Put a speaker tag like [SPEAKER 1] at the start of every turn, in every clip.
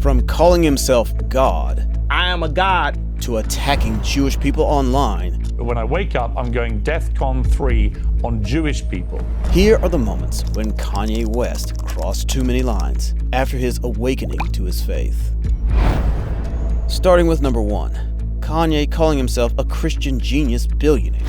[SPEAKER 1] From calling himself God,
[SPEAKER 2] I am a god,
[SPEAKER 1] to attacking Jewish people online.
[SPEAKER 3] But when I wake up, I'm going DEFCON 3 on Jewish people.
[SPEAKER 1] Here are the moments when Kanye West crossed too many lines after his awakening to his faith. Starting with number 1, Kanye calling himself a Christian genius billionaire.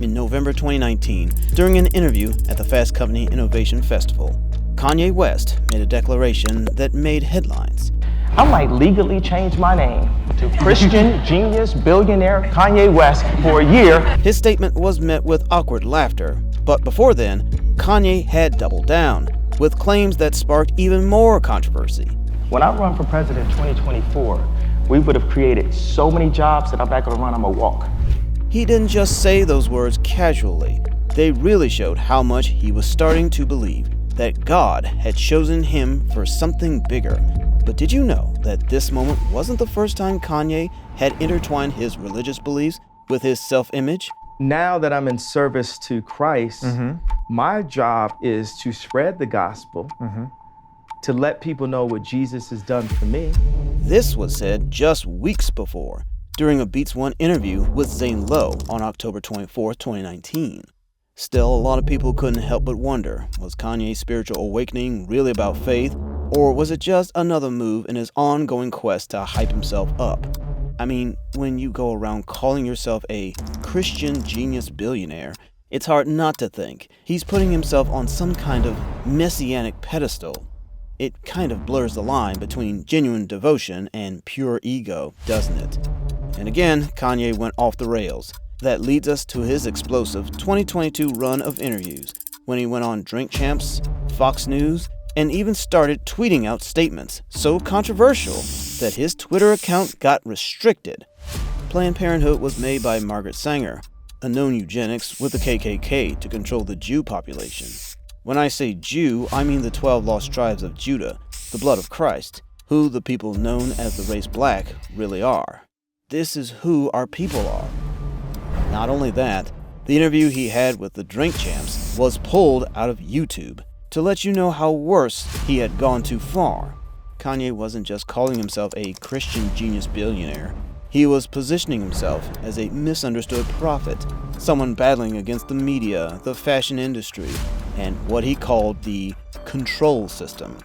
[SPEAKER 1] In November 2019, during an interview at the Fast Company Innovation Festival, Kanye West made a declaration that made headlines.
[SPEAKER 2] I might legally change my name to Christian Genius Billionaire Kanye West for a year.
[SPEAKER 1] His statement was met with awkward laughter, but before then, Kanye had doubled down with claims that sparked even more controversy.
[SPEAKER 2] When I run for president in 2024, we would have created so many jobs that I'm not gonna run, I'm gonna walk.
[SPEAKER 1] He didn't just say those words casually. They really showed how much he was starting to believe that God had chosen him for something bigger. But did you know that this moment wasn't the first time Kanye had intertwined his religious beliefs with his self-image?
[SPEAKER 2] Now that I'm in service to Christ, my job is to spread the gospel, to let people know what Jesus has done for me.
[SPEAKER 1] This was said just weeks before, during a Beats One interview with Zane Lowe on October 24, 2019. Still, a lot of people couldn't help but wonder, was Kanye's spiritual awakening really about faith, or was it just another move in his ongoing quest to hype himself up? I mean, when you go around calling yourself a Christian genius billionaire, it's hard not to think he's putting himself on some kind of messianic pedestal. It kind of blurs the line between genuine devotion and pure ego, doesn't it? And again, Kanye went off the rails. That leads us to his explosive 2022 run of interviews, when he went on Drink Champs, Fox News, and even started tweeting out statements so controversial that his Twitter account got restricted. Planned Parenthood was made by Margaret Sanger, a known eugenics with the KKK to control the Jew population. When I say Jew, I mean the 12 lost tribes of Judah, the blood of Christ, who the people known as the race black really are. This is who our people are. Not only that, the interview he had with the Drink Champs was pulled out of YouTube to let you know how worse he had gone too far. Kanye wasn't just calling himself a Christian genius billionaire. He was positioning himself as a misunderstood prophet, someone battling against the media, the fashion industry, and what he called the control system.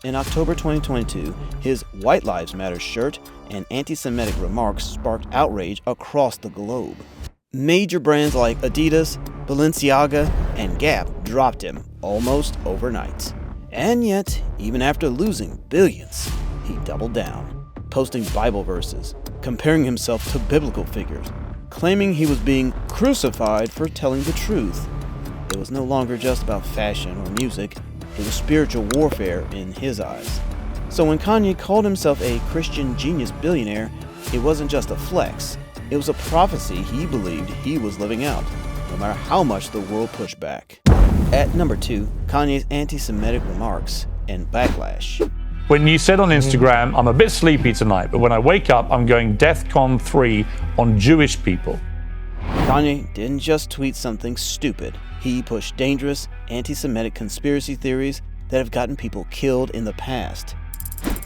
[SPEAKER 1] In October 2022, his White Lives Matter shirt and anti-Semitic remarks sparked outrage across the globe. Major brands like Adidas, Balenciaga, and Gap dropped him almost overnight. And yet, even after losing billions, he doubled down, posting Bible verses, comparing himself to biblical figures, claiming he was being crucified for telling the truth. It was no longer just about fashion or music, it was spiritual warfare in his eyes. So when Kanye called himself a Christian genius billionaire, it wasn't just a flex. It was a prophecy he believed he was living out, no matter how much the world pushed back. At number 2, Kanye's anti-Semitic remarks and backlash.
[SPEAKER 3] When you said on Instagram, I'm a bit sleepy tonight, but when I wake up, I'm going DEFCON 3 on Jewish people.
[SPEAKER 1] Kanye didn't just tweet something stupid. He pushed dangerous anti-Semitic conspiracy theories that have gotten people killed in the past.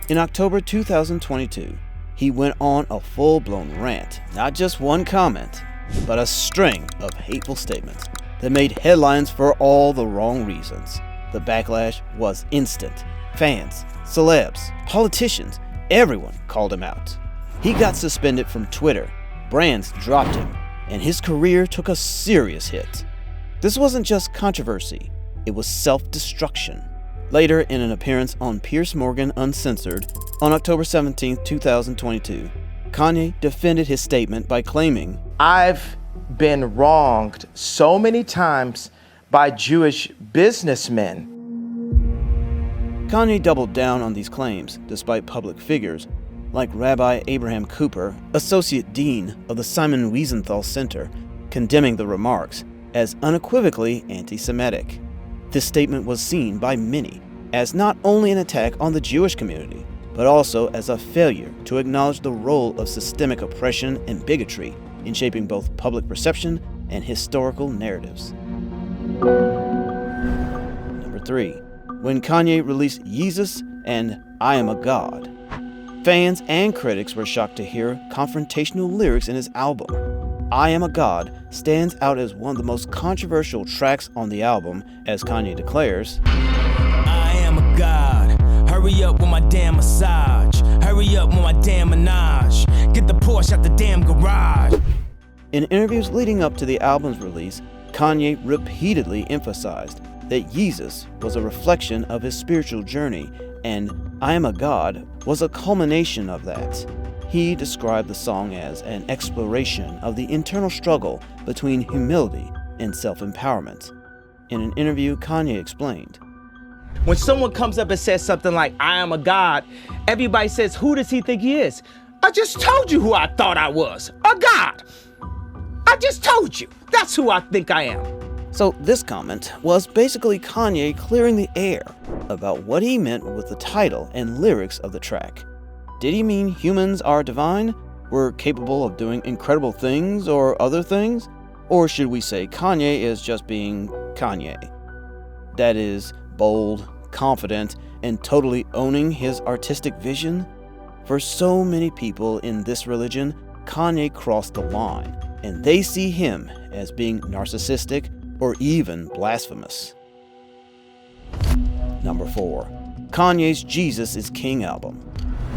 [SPEAKER 1] In October 2022, he went on a full-blown rant, not just one comment, but a string of hateful statements that made headlines for all the wrong reasons. The backlash was instant. Fans, celebs, politicians, everyone called him out. He got suspended from Twitter, brands dropped him, and his career took a serious hit. This wasn't just controversy, it was self-destruction. Later, in an appearance on Piers Morgan Uncensored on October 17, 2022, Kanye defended his statement by claiming,
[SPEAKER 2] I've been wronged so many times by Jewish businessmen.
[SPEAKER 1] Kanye doubled down on these claims despite public figures like Rabbi Abraham Cooper, Associate Dean of the Simon Wiesenthal Center, condemning the remarks as unequivocally anti-Semitic. This statement was seen by many as not only an attack on the Jewish community, but also as a failure to acknowledge the role of systemic oppression and bigotry in shaping both public perception and historical narratives. Number 3. When Kanye released Yeezus and I Am a God. Fans and critics were shocked to hear confrontational lyrics in his album. I Am a God stands out as one of the most controversial tracks on the album, as Kanye declares,
[SPEAKER 4] I am a god. Hurry up with my damn massage. Hurry up with my damn menage. Get the Porsche out the damn garage.
[SPEAKER 1] In interviews leading up to the album's release, Kanye repeatedly emphasized that Yeezus was a reflection of his spiritual journey, and I Am a God was a culmination of that. He described the song as an exploration of the internal struggle between humility and self-empowerment. In an interview, Kanye explained,
[SPEAKER 2] When someone comes up and says something like, I am a God, everybody says, who does he think he is? I just told you who I thought I was, a God. I just told you. That's who I think I am.
[SPEAKER 1] So this comment was basically Kanye clearing the air about what he meant with the title and lyrics of the track. Did he mean humans are divine, were capable of doing incredible things or other things? Or should we say Kanye is just being Kanye? That is, bold, confident, and totally owning his artistic vision? For so many people in this religion, Kanye crossed the line, and they see him as being narcissistic or even blasphemous. Number 4. Kanye's Jesus is King album.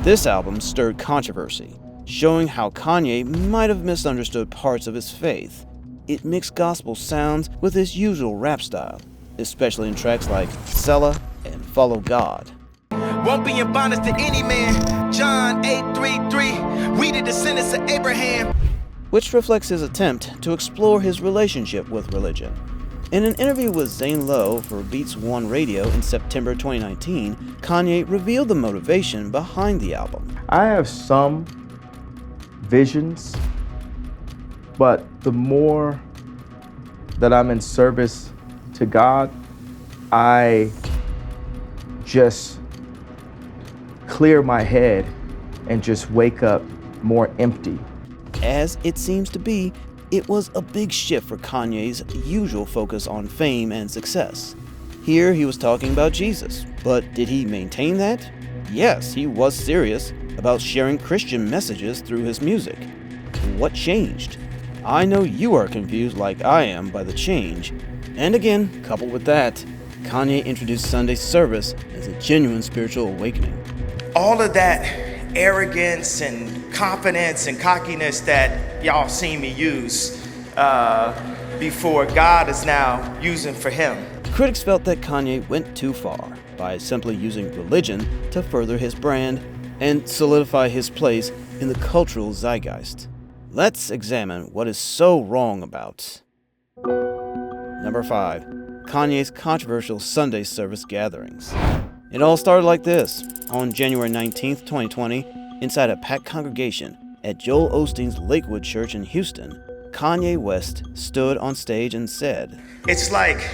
[SPEAKER 1] This album stirred controversy, showing how Kanye might have misunderstood parts of his faith. It mixed gospel sounds with his usual rap style, especially in tracks like Selah and Follow God.
[SPEAKER 4] Won't be in bondage to any man. John 8:33. We the descendants of Abraham.
[SPEAKER 1] Which reflects his attempt to explore his relationship with religion. In an interview with Zane Lowe for Beats One Radio in September 2019, Kanye revealed the motivation behind the album.
[SPEAKER 2] I have some visions, but the more that I'm in service to God, I just clear my head and just wake up more empty.
[SPEAKER 1] As it seems to be, it was a big shift for Kanye's usual focus on fame and success. Here he was talking about Jesus, but did he maintain that? Yes, he was serious about sharing Christian messages through his music. What changed? I know you are confused like I am by the change. And again, coupled with that, Kanye introduced Sunday service as a genuine spiritual awakening.
[SPEAKER 5] All of that arrogance and confidence and cockiness that y'all seen me use before, God is now using for him.
[SPEAKER 1] Critics felt that Kanye went too far by simply using religion to further his brand and solidify his place in the cultural zeitgeist. Let's examine what is so wrong about. Number 5. Kanye's controversial Sunday service gatherings. It all started like this. On January 19th, 2020, inside a packed congregation at Joel Osteen's Lakewood Church in Houston, Kanye West stood on stage and said,
[SPEAKER 5] It's like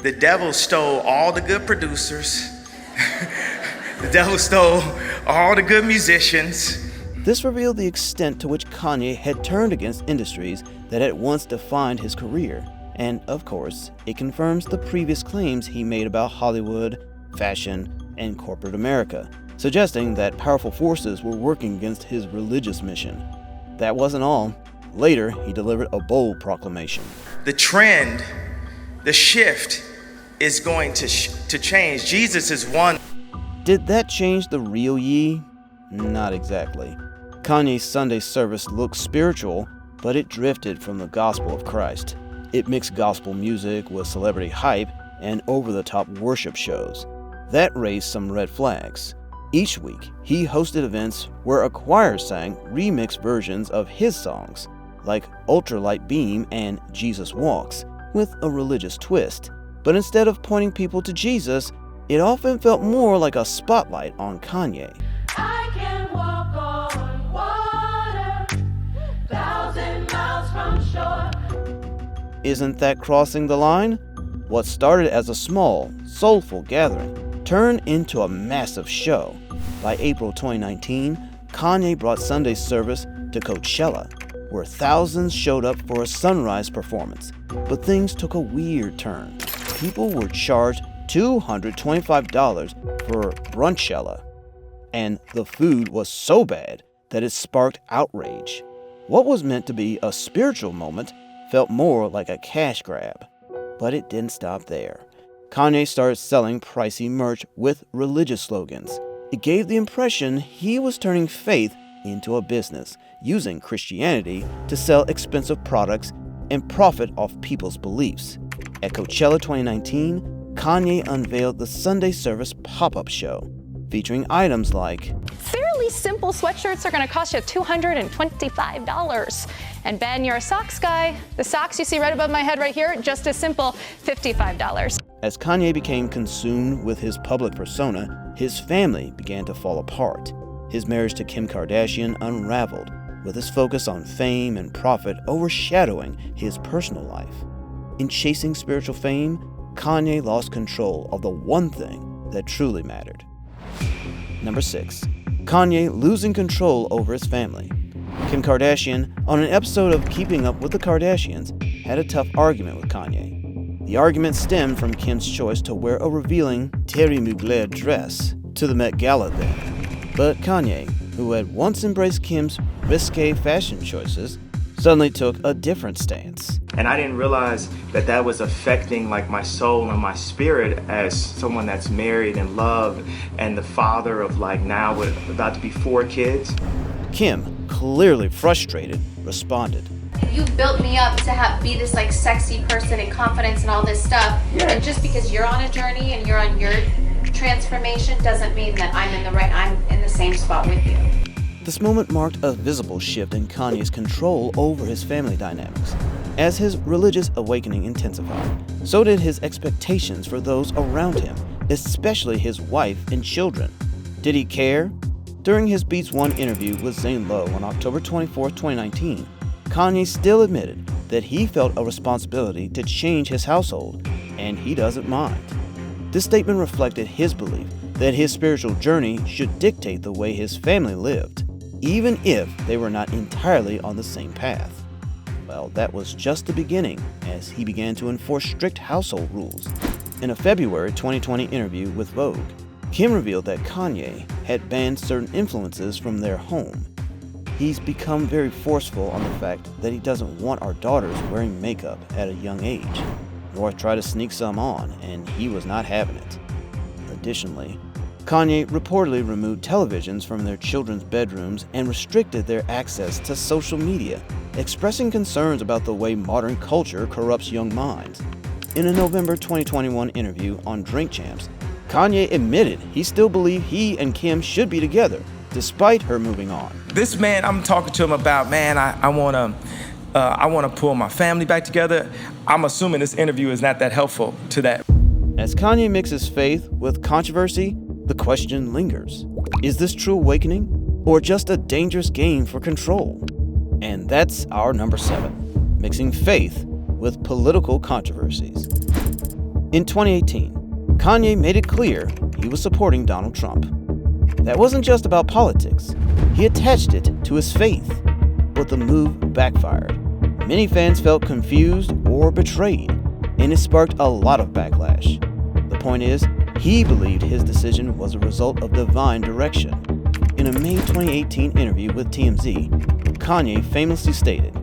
[SPEAKER 5] the devil stole all the good producers. The devil stole all the good musicians.
[SPEAKER 1] This revealed the extent to which Kanye had turned against industries that had once defined his career. And, of course, it confirms the previous claims he made about Hollywood, fashion, and corporate America, suggesting that powerful forces were working against his religious mission. That wasn't all. Later, he delivered a bold proclamation.
[SPEAKER 5] The trend, the shift is going to change. Jesus is one.
[SPEAKER 1] Did that change the real Yee? Not exactly. Kanye's Sunday service looked spiritual, but it drifted from the gospel of Christ. It mixed gospel music with celebrity hype and over-the-top worship shows. That raised some red flags. Each week, he hosted events where a choir sang remixed versions of his songs, like Ultralight Beam and Jesus Walks, with a religious twist. But instead of pointing people to Jesus, it often felt more like a spotlight on Kanye.
[SPEAKER 6] I can walk on water, 1,000 miles from shore.
[SPEAKER 1] Isn't that crossing the line? What started as a small, soulful gathering turned into a massive show. By April 2019, Kanye brought Sunday service to Coachella, where thousands showed up for a sunrise performance. But things took a weird turn. People were charged $225 for Brunchella. and the food was so bad that it sparked outrage. What was meant to be a spiritual moment felt more like a cash grab. But it didn't stop there. Kanye started selling pricey merch with religious slogans. It gave the impression he was turning faith into a business, using Christianity to sell expensive products and profit off people's beliefs. At Coachella 2019, Kanye unveiled the Sunday Service pop-up show, featuring items like
[SPEAKER 7] fairly simple sweatshirts are going to cost you $225. And Ben, you're a socks guy. The socks you see right above my head right here, just as simple, $55.
[SPEAKER 1] As Kanye became consumed with his public persona, his family began to fall apart. His marriage to Kim Kardashian unraveled, with his focus on fame and profit overshadowing his personal life. In chasing spiritual fame, Kanye lost control of the one thing that truly mattered. Number 6. Kanye losing control over his family. Kim Kardashian, on an episode of Keeping Up with the Kardashians, had a tough argument with Kanye. The argument stemmed from Kim's choice to wear a revealing Terry Mugler dress to the Met Gala then. But Kanye, who had once embraced Kim's risque fashion choices, suddenly took a different stance.
[SPEAKER 5] And I didn't realize that that was affecting like my soul and my spirit as someone that's married and loved and the father of like now with about to be 4 kids.
[SPEAKER 1] Kim, clearly frustrated, responded.
[SPEAKER 8] You've built me up to be this like sexy person and confidence and all this stuff. Yeah. And just because you're on a journey and you're on your transformation doesn't mean that I'm in the same spot with you.
[SPEAKER 1] This moment marked a visible shift in Kanye's control over his family dynamics. As his religious awakening intensified, so did his expectations for those around him, especially his wife and children. Did he care? During his Beats One interview with Zane Lowe on October 24, 2019, Kanye still admitted that he felt a responsibility to change his household, and he doesn't mind. This statement reflected his belief that his spiritual journey should dictate the way his family lived, even if they were not entirely on the same path. Well, that was just the beginning, as he began to enforce strict household rules. In a February 2020 interview with Vogue, Kim revealed that Kanye had banned certain influences from their home. He's become very forceful on the fact that he doesn't want our daughters wearing makeup at a young age, nor try to sneak some on, and he was not having it. Additionally, Kanye reportedly removed televisions from their children's bedrooms and restricted their access to social media, expressing concerns about the way modern culture corrupts young minds. In a November 2021 interview on Drink Champs, Kanye admitted he still believed he and Kim should be together, despite her moving on.
[SPEAKER 2] This man, I'm talking to him about, man, I want to pull my family back together. I'm assuming this interview is not that helpful to that.
[SPEAKER 1] As Kanye mixes faith with controversy, the question lingers. Is this true awakening, or just a dangerous game for control? And that's our number 7, mixing faith with political controversies. In 2018, Kanye made it clear he was supporting Donald Trump. That wasn't just about politics. He attached it to his faith, but the move backfired. Many fans felt confused or betrayed, and it sparked a lot of backlash. The point is, he believed his decision was a result of divine direction. In a May 2018 interview with TMZ, Kanye famously stated,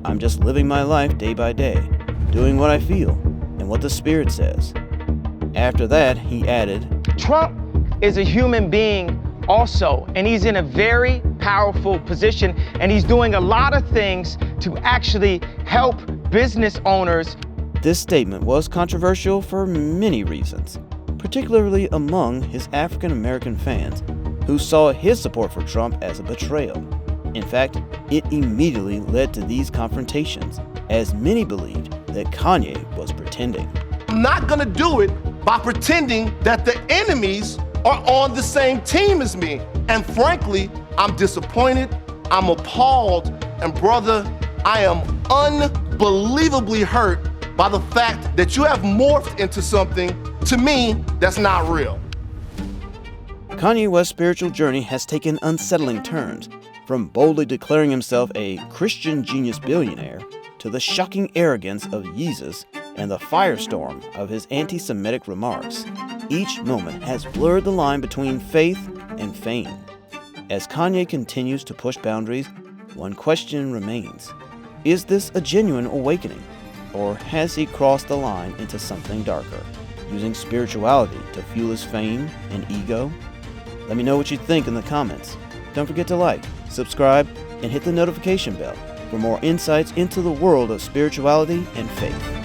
[SPEAKER 1] "I'm just living my life day by day, doing what I feel and what the Spirit says." After that, he added,
[SPEAKER 2] Trump is a human being also, and he's in a very powerful position, and he's doing a lot of things to actually help business owners.
[SPEAKER 1] This statement was controversial for many reasons, particularly among his African American fans who saw his support for Trump as a betrayal. In fact, it immediately led to these confrontations, as many believed that Kanye was pretending.
[SPEAKER 9] I'm not gonna do it by pretending that the enemies are on the same team as me. And frankly, I'm disappointed, I'm appalled, and brother, I am unbelievably hurt by the fact that you have morphed into something, to me, that's not real.
[SPEAKER 1] Kanye West's spiritual journey has taken unsettling turns, from boldly declaring himself a Christian genius billionaire to the shocking arrogance of Yeezus and the firestorm of his anti-Semitic remarks. Each moment has blurred the line between faith and fame. As Kanye continues to push boundaries, one question remains. Is this a genuine awakening? Or has he crossed the line into something darker, using spirituality to fuel his fame and ego? Let me know what you think in the comments. Don't forget to like, subscribe, and hit the notification bell for more insights into the world of spirituality and faith.